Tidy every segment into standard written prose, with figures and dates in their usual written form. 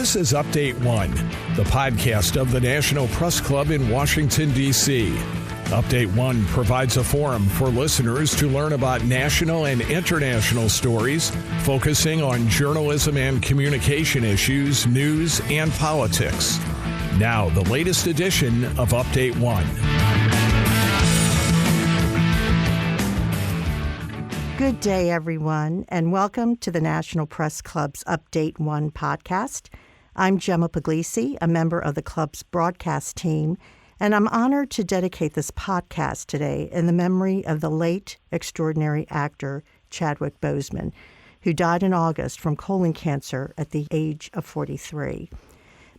This is Update One, the podcast of the National Press Club in Washington, D.C. Update One provides a forum for listeners to learn about national and international stories, focusing on journalism and communication issues, news, and politics. Now, the latest edition of Update One. Good day, everyone, and welcome to the National Press Club's Update One podcast. I'm Gemma Puglisi, a member of the club's broadcast team, and I'm honored to dedicate this podcast today in the memory of the late extraordinary actor Chadwick Boseman, who died in August from colon cancer at the age of 43.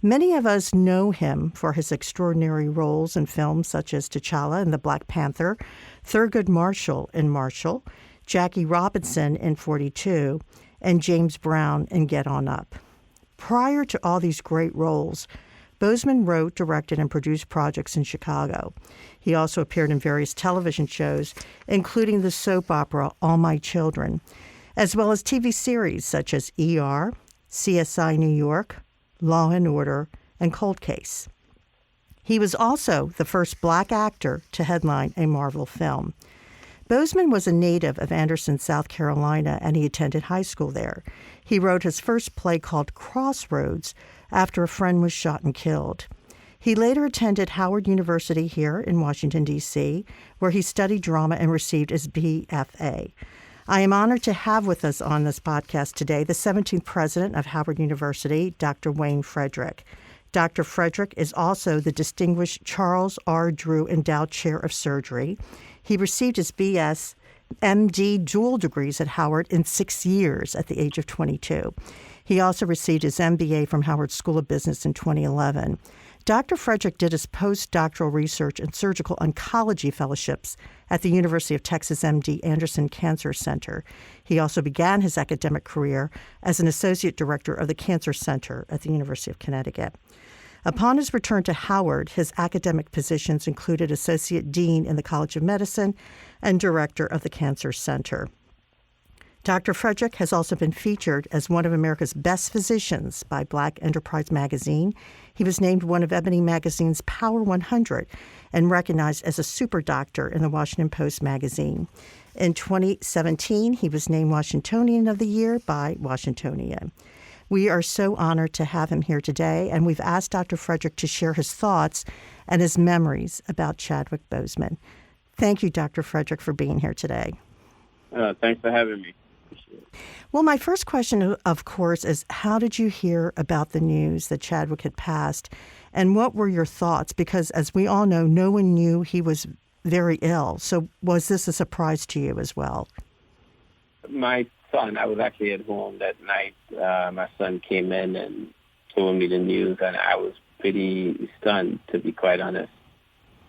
Many of us know him for his extraordinary roles in films such as T'Challa in The Black Panther, Thurgood Marshall in Marshall, Jackie Robinson in 42, and James Brown in Get On Up. Prior to all these great roles, Boseman wrote, directed, and produced projects in Chicago. He also appeared in various television shows, including the soap opera All My Children, as well as TV series such as ER, CSI New York, Law and Order, and Cold Case. He was also the first Black actor to headline a Marvel film. Boseman was a native of Anderson, South Carolina, and he attended high school there. He wrote his first play called Crossroads after a friend was shot and killed. He later attended Howard University here in Washington, D.C., where he studied drama and received his BFA. I am honored to have with us on this podcast today the 17th president of Howard University, Dr. Wayne Frederick. Dr. Frederick is also the distinguished Charles R. Drew Endowed Chair of Surgery. He received his B.S. M.D. dual degrees at Howard in 6 years at the age of 22. He also received his MBA from Howard School of Business in 2011. Dr. Frederick did his postdoctoral research and surgical oncology fellowships at the University of Texas MD Anderson Cancer Center. He also began his academic career as an associate director of the Cancer Center at the University of Connecticut. Upon his return to Howard, his academic positions included Associate Dean in the College of Medicine and Director of the Cancer Center. Dr. Frederick has also been featured as one of America's best physicians by Black Enterprise magazine. He was named one of Ebony magazine's Power 100 and recognized as a super doctor in the Washington Post magazine. In 2017, he was named Washingtonian of the Year by Washingtonian. We are so honored to have him here today, and we've asked Dr. Frederick to share his thoughts and his memories about Chadwick Boseman. Thank you, Dr. Frederick, for being here today. Thanks for having me. Well, my first question, of course, is how did you hear about the news that Chadwick had passed, and what were your thoughts? Because, as we all know, no one knew he was very ill. So was this a surprise to you as well? My son, I was actually at home that night. My son came in and told me the news, and I was pretty stunned, to be quite honest.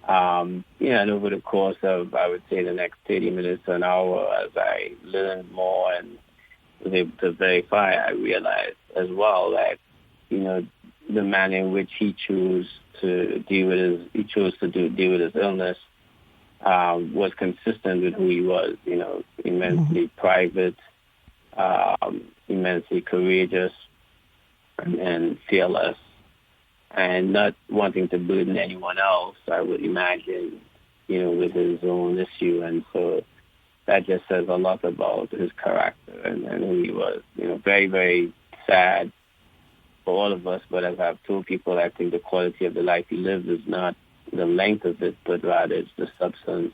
And over the course of, I would say, the next 30 minutes to an hour, as I learned more and was able to verify, I realized as well that, the manner in which he chose to deal with his illness was consistent with who he was, immensely private, immensely courageous and fearless, and not wanting to burden anyone else, I would imagine, with his own issue. And so that just says a lot about his character and who he was. Very, very sad for all of us, but as I've told people, I think the quality of the life he lived is not the length of it, but rather it's the substance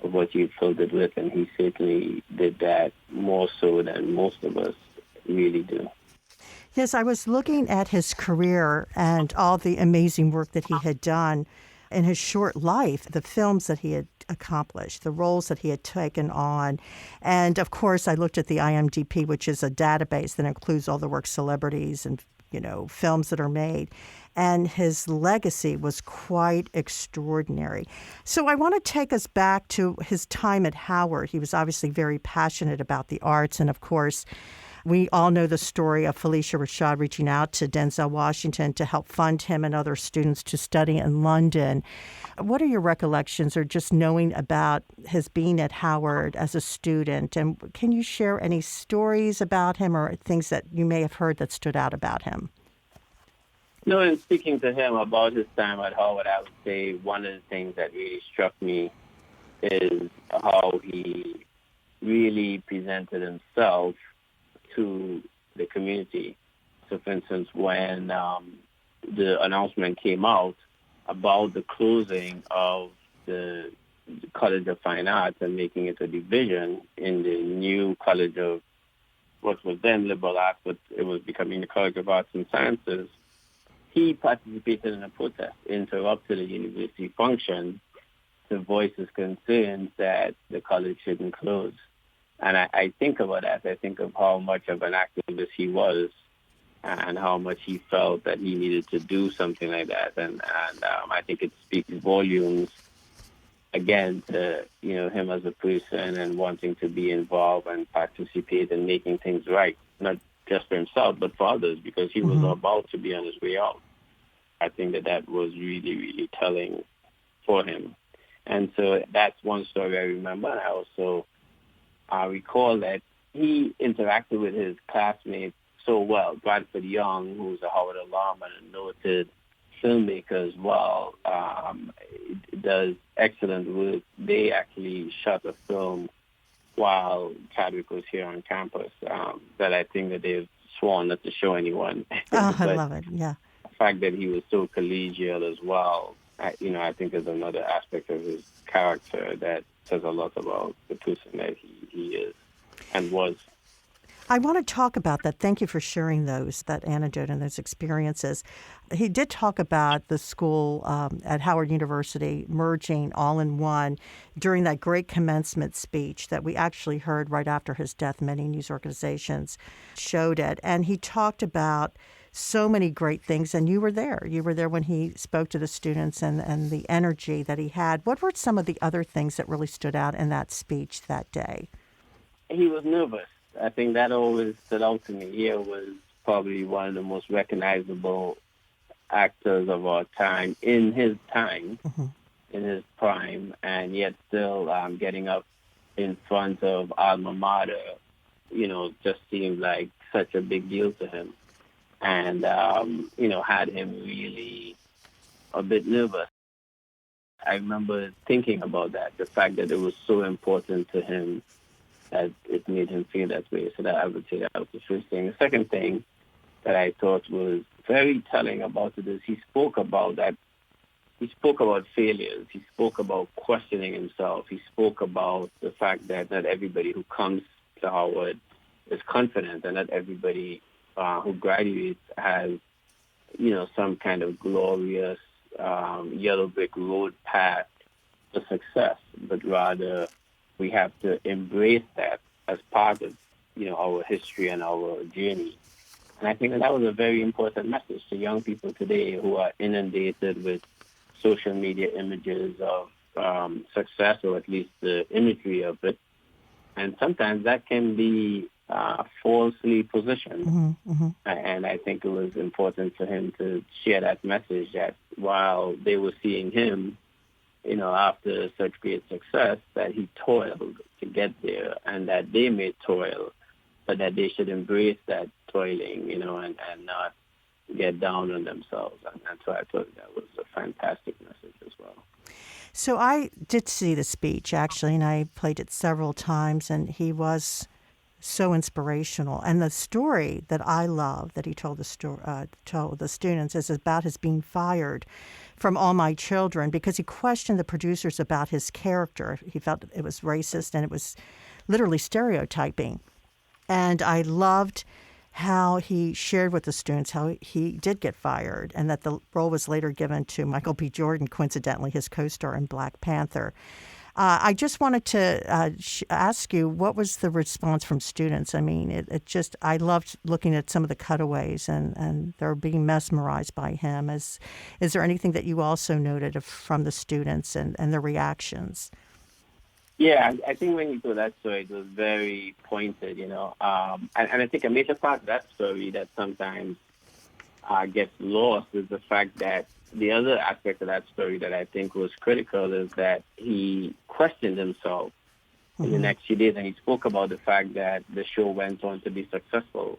of what you filled it with, and he certainly did that more so than most of us really do. Yes, I was looking at his career and all the amazing work that he had done in his short life, the films that he had accomplished, the roles that he had taken on. And, of course, I looked at the IMDb, which is a database that includes all the work celebrities and, films that are made. And his legacy was quite extraordinary. So I want to take us back to his time at Howard. He was obviously very passionate about the arts. And, of course, we all know the story of Felicia Rashad reaching out to Denzel Washington to help fund him and other students to study in London. What are your recollections or just knowing about his being at Howard as a student? And can you share any stories about him or things that you may have heard that stood out about him? No, in speaking to him about his time at Howard, I would say one of the things that really struck me is how he really presented himself to the community. So, for instance, when the announcement came out about the closing of the College of Fine Arts and making it a division in the new College of what was then Liberal Arts, but it was becoming the College of Arts and Sciences, he participated in a protest, interrupted a university function to voice his concerns that the college shouldn't close. And I think about that. I think of how much of an activist he was and how much he felt that he needed to do something like that. And I think it speaks volumes, again, to him as a person and wanting to be involved and participate in making things right, not just for himself, but for others, because he was about to be on his way out. I think that was really, really telling for him. And so that's one story I remember. And I also recall that he interacted with his classmates so well. Bradford Young, who's a Howard alum and a noted filmmaker as well, does excellent work. They actually shot a film while Chadwick was here on campus that I think that they've sworn not to show anyone. Oh, I love it, yeah. The fact that he was so collegial as well, I think is another aspect of his character that says a lot about the person that he is and was. I want to talk about that. Thank you for sharing that anecdote and those experiences. He did talk about the school at Howard University merging all in one during that great commencement speech that we actually heard right after his death. Many news organizations showed it. And he talked about so many great things, and you were there. You were there when he spoke to the students and the energy that he had. What were some of the other things that really stood out in that speech that day? He was nervous. I think that always stood out to me. He was probably one of the most recognizable actors of our time, in his time, in his prime, and yet still getting up in front of alma mater, just seemed like such a big deal to him. And, had him really a bit nervous. I remember thinking about that, the fact that it was so important to him that it made him feel that way. So that I would say that was the first thing. The second thing that I thought was very telling about it is he spoke about failures. He spoke about questioning himself. He spoke about the fact that not everybody who comes to Howard is confident, and not everybody who graduates has, some kind of glorious yellow brick road path to success, but rather we have to embrace that as part of, our history and our journey. And I think that was a very important message to young people today who are inundated with social media images of success, or at least the imagery of it. And sometimes that can be falsely positioned. And I think it was important for him to share that message that while they were seeing him, after such great success, that he toiled to get there, and that they may toil, but that they should embrace that toiling, and not get down on themselves. And so I thought that was a fantastic message as well. So I did see the speech, actually, and I played it several times, and he was so inspirational. And the story that I love that he told the students is about his being fired from All My Children, because he questioned the producers about his character. He felt it was racist and it was literally stereotyping. And I loved how he shared with the students how he did get fired, and that the role was later given to Michael B. Jordan, coincidentally, his co-star in Black Panther. I just wanted to ask you, what was the response from students? I mean, I loved looking at some of the cutaways, and they're being mesmerized by him. Is there anything that you also noted from the students and their reactions? Yeah, I think when you told that story, it was very pointed, and I think a major part of that story that sometimes gets lost is the fact that the other aspect of that story that I think was critical is that he questioned himself in the next few days, and he spoke about the fact that the show went on to be successful,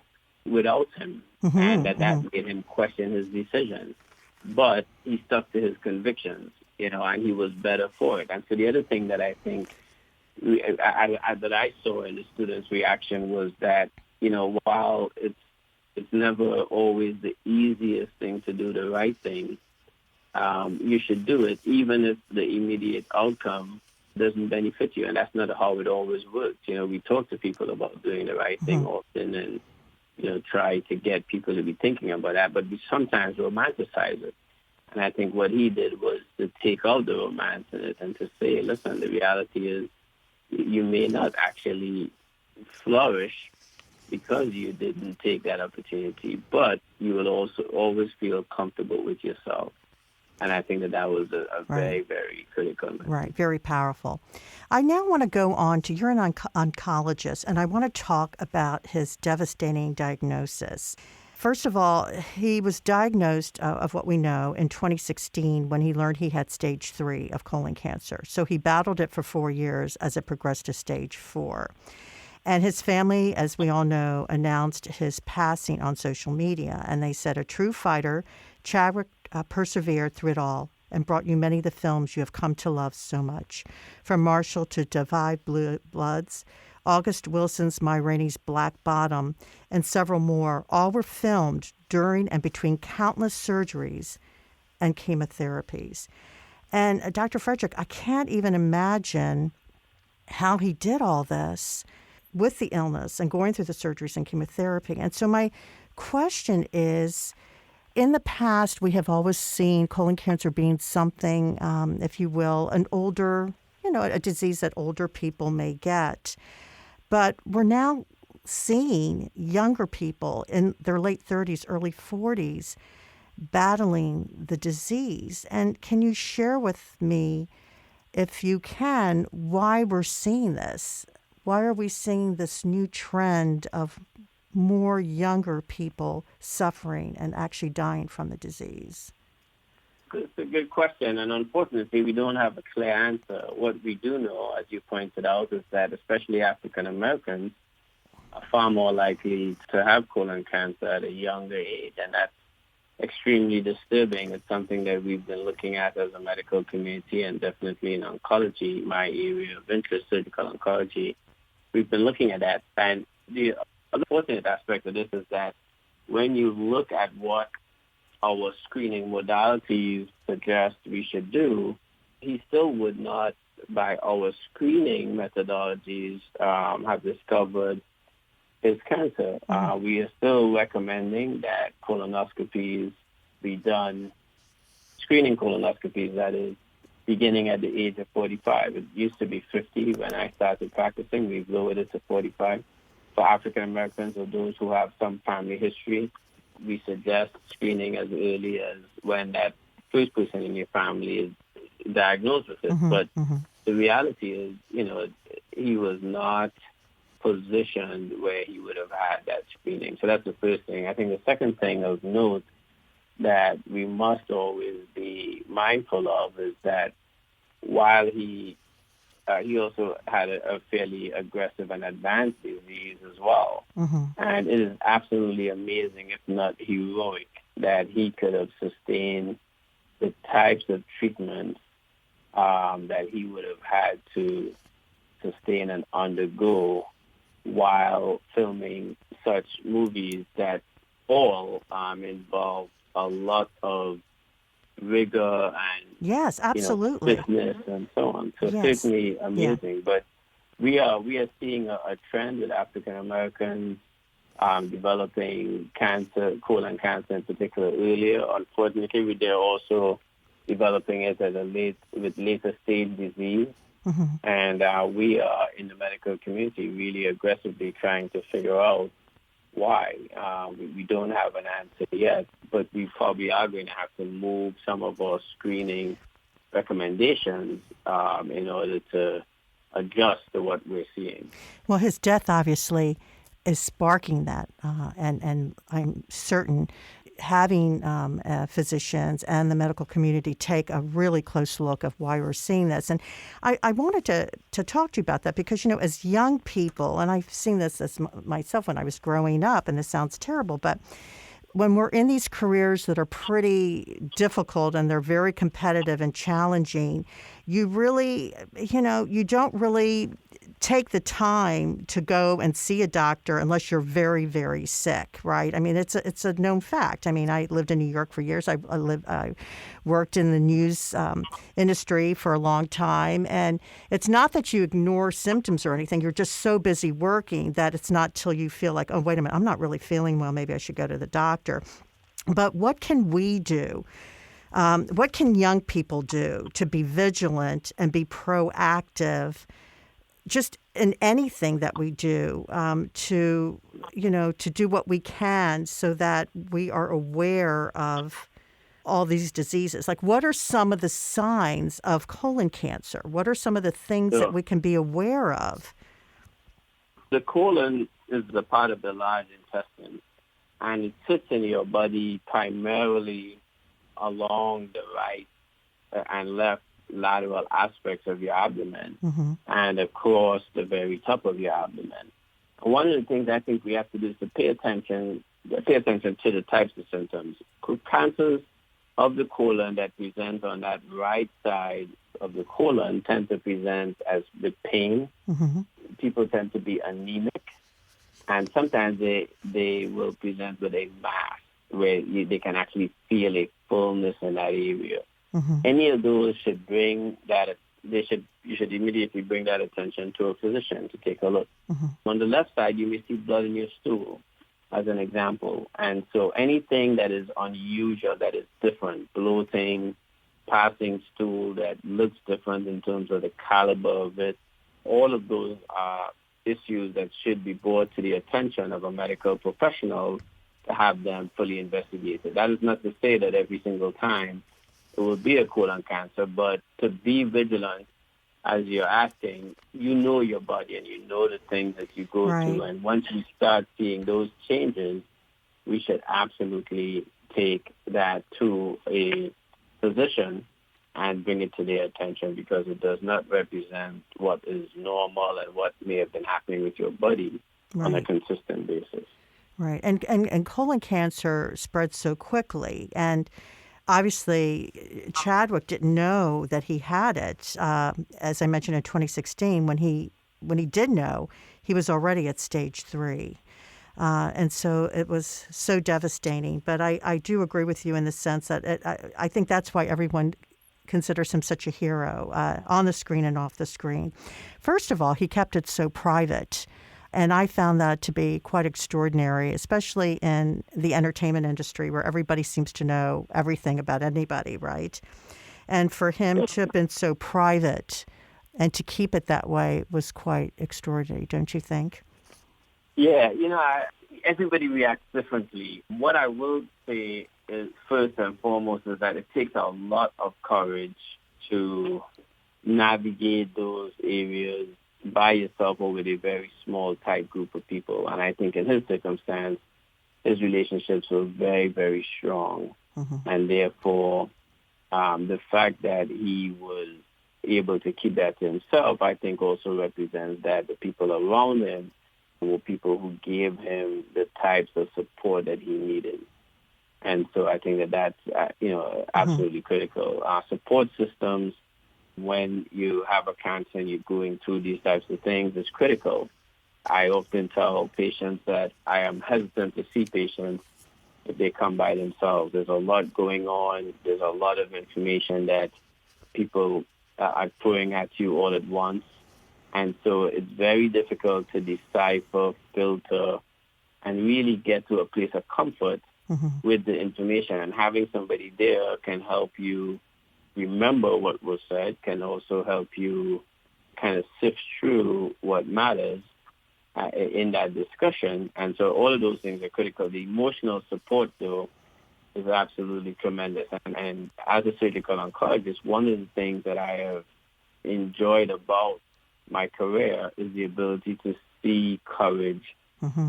without him, and that made him question his decisions. But he stuck to his convictions, and he was better for it. And so the other thing that I think that I saw in the students' reaction was that, while it's never always the easiest thing to do the right thing, you should do it, even if the immediate outcome doesn't benefit you. And that's not how it always works. We talk to people about doing the right thing often and, try to get people to be thinking about that, but we sometimes romanticize it. And I think what he did was to take out the romance in it and to say, listen, the reality is you may not actually flourish because you didn't take that opportunity, but you will also always feel comfortable with yourself. And I think that was a very, very critical message. Right, very powerful. I now want to go on to, you're an oncologist, and I want to talk about his devastating diagnosis. First of all, he was diagnosed, of what we know, in 2016 when he learned he had stage 3 of colon cancer. So he battled it for 4 years as it progressed to stage 4. And his family, as we all know, announced his passing on social media. And they said, a true fighter, Chadwick persevered through it all and brought you many of the films you have come to love so much. From Marshall to Divide Bloods, August Wilson's Ma Rainey's Black Bottom, and several more, all were filmed during and between countless surgeries and chemotherapies. And Dr. Frederick, I can't even imagine how he did all this with the illness and going through the surgeries and chemotherapy. And so my question is, in the past, we have always seen colon cancer being something, if you will, an older, a disease that older people may get. But we're now seeing younger people in their late 30s, early 40s battling the disease. And can you share with me, if you can, why we're seeing this? Why are we seeing this new trend of more younger people suffering and actually dying from the disease? It's a good question, and unfortunately, we don't have a clear answer. What we do know, as you pointed out, is that especially African Americans are far more likely to have colon cancer at a younger age, and that's extremely disturbing. It's something that we've been looking at as a medical community, and definitely in oncology, my area of interest, surgical oncology. We've been looking at that, and the unfortunate aspect of this is that when you look at what our screening modalities suggest we should do, he still would not, by our screening methodologies, have discovered his cancer. We are still recommending that colonoscopies be done, screening colonoscopies, that is, beginning at the age of 45. It used to be 50 when I started practicing. We've lowered it to 45. For African Americans or those who have some family history, we suggest screening as early as when that first person in your family is diagnosed with it. But the reality is, he was not positioned where he would have had that screening. So that's the first thing. I think the second thing of note that we must always be mindful of is that while he also had a fairly aggressive and advanced disease as well. And it is absolutely amazing, if not heroic, that he could have sustained the types of treatments that he would have had to sustain and undergo while filming such movies that all involve a lot of rigor and yes, absolutely, fitness and so on. So certainly amazing. But we are seeing a trend with African Americans developing cancer, colon cancer in particular, earlier. Unfortunately, they're also developing it with later stage disease. And we are in the medical community really aggressively trying to figure out why. We don't have an answer yet, but we probably are going to have to move some of our screening recommendations in order to adjust to what we're seeing. Well, his death obviously is sparking that, and I'm certain having physicians and the medical community take a really close look of why we're seeing this. And I wanted to talk to you about that because, as young people, and I've seen this as myself when I was growing up, and this sounds terrible, but when we're in these careers that are pretty difficult and they're very competitive and challenging, you really, you don't really take the time to go and see a doctor unless you're very, very sick, right? I mean, it's a known fact. I mean, I lived in New York for years. I worked in the news industry for a long time, and it's not that you ignore symptoms or anything. You're just so busy working that it's not till you feel like, oh, wait a minute, I'm not really feeling well. Maybe I should go to the doctor. But what can we do? What can young people do to be vigilant and be proactive just in anything that we do, to do what we can so that we are aware of all these diseases? Like, what are some of the signs of colon cancer? What are some of the things that we can be aware of? The colon is the part of the large intestine, and it sits in your body primarily along the right and left lateral aspects of your abdomen, and across the very top of your abdomen. One of the things I think we have to do is to pay attention to the types of symptoms. Cancers of the colon that present on that right side of the colon tend to present as with pain. People tend to be anemic, and sometimes they will present with a mass where they can actually feel a fullness in that area. Any of those should bring that. You should immediately bring that attention to a physician to take a look. On the left side, you may see blood in your stool, as an example. And so anything that is unusual, that is different, bloating, passing stool that looks different in terms of the caliber of it, all of those are issues that should be brought to the attention of a medical professional to have them fully investigated. That is not to say that every single time it will be a colon cancer, but to be vigilant as you're asking, you know your body and you know the things that you go through. And once you start seeing those changes, we should absolutely take that to a physician and bring it to their attention, because it does not represent what is normal and what may have been happening with your body on a consistent basis. Right. And colon cancer spreads so quickly. And obviously, Chadwick didn't know that he had it. As I mentioned in 2016, when he did know, he was already at stage 3. And so it was so devastating. But I do agree with you in the sense that I think that's why everyone considers him such a hero on the screen and off the screen. First of all, he kept it so private. And I found that to be quite extraordinary, especially in the entertainment industry where everybody seems to know everything about anybody, right? And for him to have been so private and to keep it that way was quite extraordinary, don't you think? Yeah, everybody reacts differently. What I will say is, first and foremost, is that it takes a lot of courage to navigate those areas by yourself or with a very small, tight group of people. And I think in his circumstance, his relationships were very, very strong. And therefore, the fact that he was able to keep that to himself, I think also represents that the people around him were people who gave him the types of support that he needed. And so I think that's, absolutely critical. Our support systems, when you have a cancer and you're going through these types of things, is critical. I often tell patients that I am hesitant to see patients if they come by themselves. There's a lot going on. There's a lot of information that people are throwing at you all at once. And so it's very difficult to decipher, filter, and really get to a place of comfort with the information. And having somebody there can help you remember what was said, can also help you kind of sift through what matters in that discussion. And so all of those things are critical. The emotional support, though, is absolutely tremendous. And as a surgical oncologist, one of the things that I have enjoyed about my career is the ability to see courage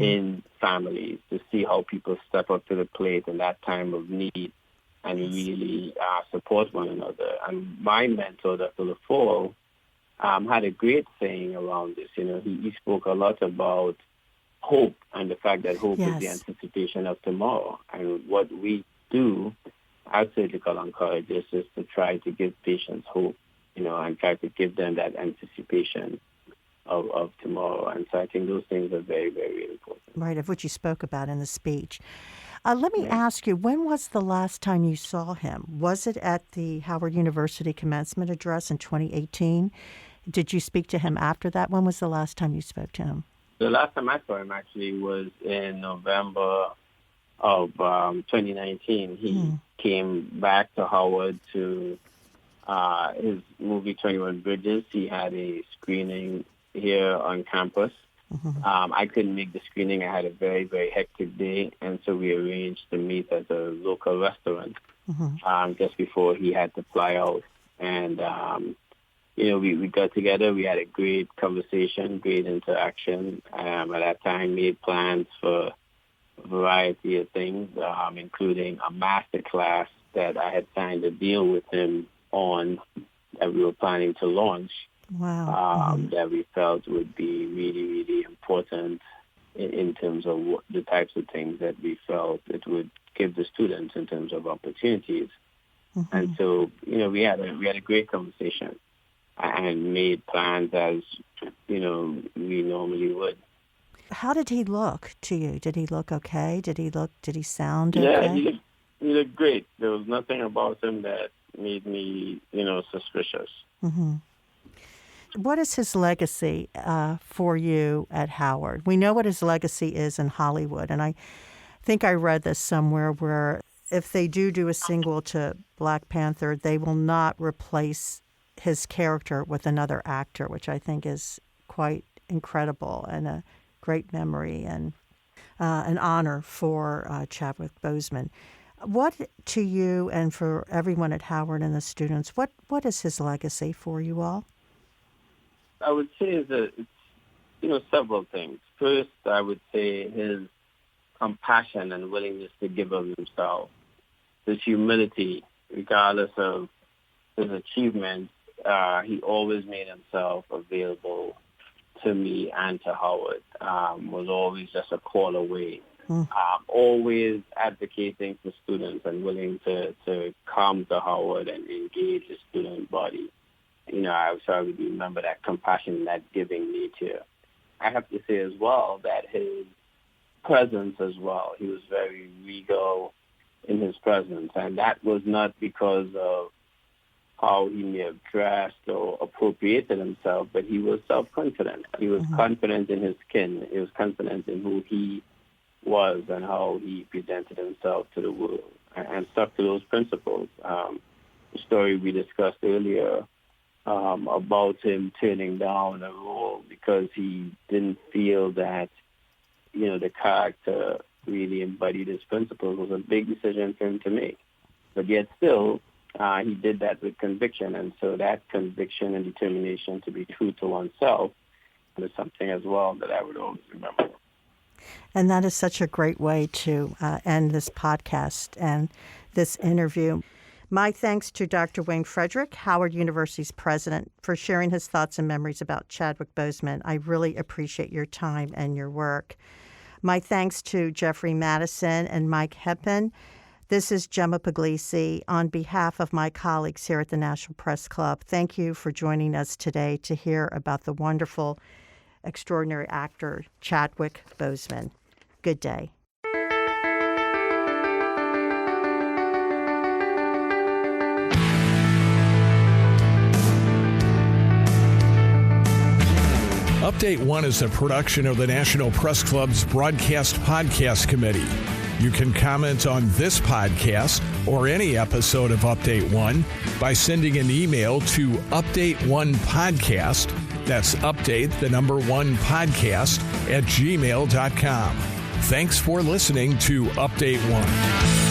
in families, to see how people step up to the plate in that time of need and really support one another. And my mentor, Dr. LaFolle, had a great saying around this. He spoke a lot about hope and the fact that hope is the anticipation of tomorrow. And what we do as surgical oncologists is to try to give patients hope, and try to give them that anticipation of tomorrow. And so I think those things are very, very important. Right, of which you spoke about in the speech. Let me ask you, when was the last time you saw him? Was it at the Howard University commencement address in 2018? Did you speak to him after that? When was the last time you spoke to him? The last time I saw him actually was in November of 2019. He came back to Howard to his movie 21 Bridges. He had a screening here on campus. I couldn't make the screening. I had a very, very hectic day, and so we arranged to meet at a local restaurant just before he had to fly out. And, we got together. We had a great conversation, great interaction. At that time, made plans for a variety of things, including a master class that I had signed a deal with him on that we were planning to launch. Wow. That we felt would be really, really important in terms of the types of things that we felt it would give the students in terms of opportunities. And so, we had a great conversation and made plans as, we normally would. How did he look to you? Did he look okay? Did he sound okay? Yeah, he looked great. There was nothing about him that made me, suspicious. What is his legacy for you at Howard? We know what his legacy is in Hollywood, and I think I read this somewhere where if they do a sequel to Black Panther, they will not replace his character with another actor, which I think is quite incredible and a great memory and an honor for Chadwick Boseman. What to you and for everyone at Howard and the students, what is his legacy for you all? I would say that it's, several things. First, I would say his compassion and willingness to give of himself, his humility, regardless of his achievements. He always made himself available to me and to Howard, was always just a call away, always advocating for students and willing to come to Howard and engage the student body. I would remember that compassion, that giving nature. I have to say as well that his presence as well, he was very regal in his presence. And that was not because of how he may have dressed or appropriated himself, but he was self-confident. He was confident in his skin. He was confident in who he was and how he presented himself to the world and stuck to those principles. The story we discussed earlier about him turning down a role because he didn't feel that, the character really embodied his principles was a big decision for him to make. But yet still, he did that with conviction. And so that conviction and determination to be true to oneself is something as well that I would always remember. And that is such a great way to end this podcast and this interview. My thanks to Dr. Wayne Frederick, Howard University's president, for sharing his thoughts and memories about Chadwick Boseman. I really appreciate your time and your work. My thanks to Jeffrey Madison and Mike Heppen. This is Gemma Puglisi. On behalf of my colleagues here at the National Press Club, thank you for joining us today to hear about the wonderful, extraordinary actor, Chadwick Boseman. Good day. Update One is a production of the National Press Club's Broadcast Podcast Committee. You can comment on this podcast or any episode of Update One by sending an email to update1podcast, that's update the number 1 podcast @gmail.com. Thanks for listening to Update One.